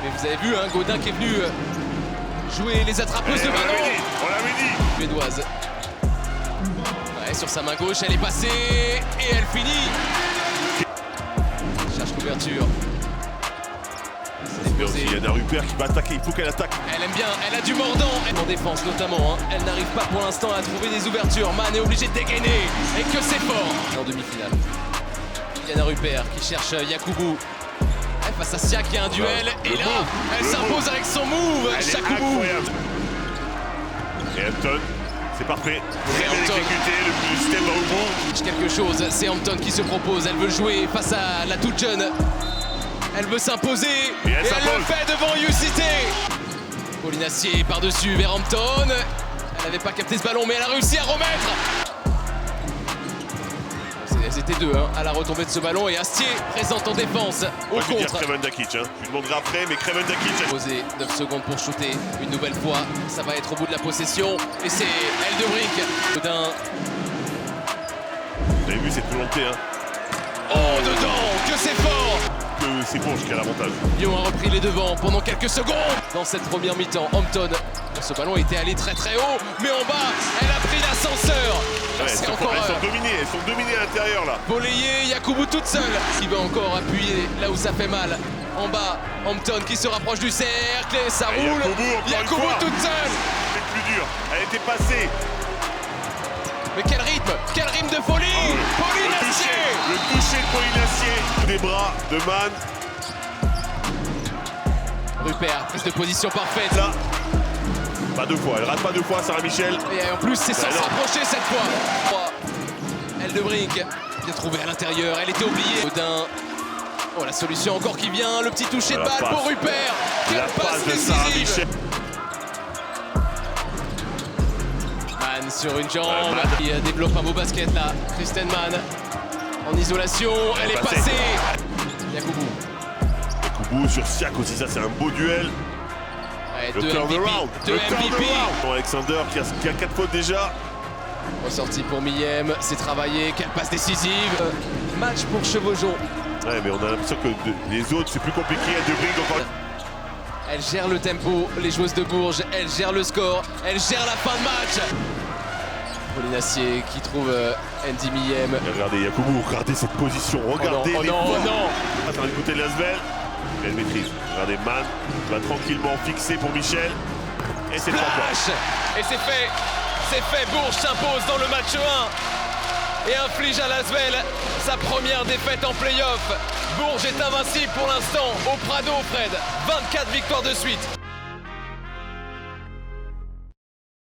Mais vous avez vu, hein, Gaudin qui est venu jouer les attrapeuses de ballon. On l'avait dit. Suédoise. Ouais, sur sa main gauche, elle est passée et elle finit. Cherche couverture. Il y a Rupert qui va attaquer, il faut qu'elle attaque. Elle aime bien, elle a du mordant. En défense notamment, hein. Elle n'arrive pas pour l'instant à trouver des ouvertures. Man est obligé de dégainer. Et que c'est fort. En demi-finale. Yana Rupert qui cherche Yakubu. Face à Sia qui a un duel. Et là, elle s'impose avec son move. Yakubu. Et Hampton, c'est parfait. Et Hampton. Exécuté, le système va au bout. Quelque chose, c'est Hampton qui se propose. Elle veut jouer face à la toute jeune. Elle veut s'imposer. Et elle le fait devant UCT. Pauline Astier par-dessus vers Hampton. Elle n'avait pas capté ce ballon, mais elle a réussi à remettre. Elles étaient deux à la retombée de ce ballon et Astier présente en défense au contre. Je vais dire Kremen Dakic, je lui demanderai après, mais Kremen Dakic. Posé 9 secondes pour shooter une nouvelle fois. Ça va être au bout de la possession et c'est Eldebrink. Gaudin. Vous avez vu cette volonté, hein. Oh, dedans, que c'est fort. C'est Bourges qui a l'avantage. Lyon a repris les devants pendant quelques secondes. Dans cette première mi-temps, Hampton, ce ballon était allé très très haut, mais en bas, elle a pris l'ascenseur. Ouais, elles sont dominées à l'intérieur là. Volleyé, Yakubu toute seule. Qui va encore appuyer là où ça fait mal. En bas, Hampton qui se rapproche du cercle et ça roule. Yakubu toute seule. C'est plus dur, elle était passée. Mais quel rythme de folie. Pauline Astier. Le toucher de Pauline Astier. Des bras de Man. Rupert, prise de position parfaite. Là, pas deux fois, elle rate pas deux fois, Sarah Michel. Et en plus, c'est sans se rapprocher cette fois. Eldebrink, bien trouvé à l'intérieur, elle était oubliée. Gaudin. Oh, la solution encore qui vient, le petit toucher de balle pour Rupert. La passe de Sarah Michel. Man sur une jambe, qui développe un beau basket là. Kristen Man en isolation, elle est passée. Yakubu sur Siak aussi, ça c'est un beau duel. Ouais, le turnaround. Deux MVP. Alexander qui a 4 fautes déjà. Ressorti pour Millem, c'est travaillé, quelle passe décisive. Match pour Chevaujon. Ouais, mais on a l'impression que les autres c'est plus compliqué. Eldebrink encore. Elle gère le tempo, les joueuses de Bourges, elle gère le score, elle gère la fin de match. Pauline Astier qui trouve Andy Millem. Regardez Yakubu, regardez cette position, regardez oh non. Attends, du côté de Lasvel, elle maîtrise. Regardez Man, va tranquillement fixer pour Michel. Et c'est 3 points. Et c'est fait, Bourges s'impose dans le match 1 et inflige à Lasvel sa première défaite en play-off. Bourges est invincible pour l'instant au Prado, Fred. 24 victoires de suite.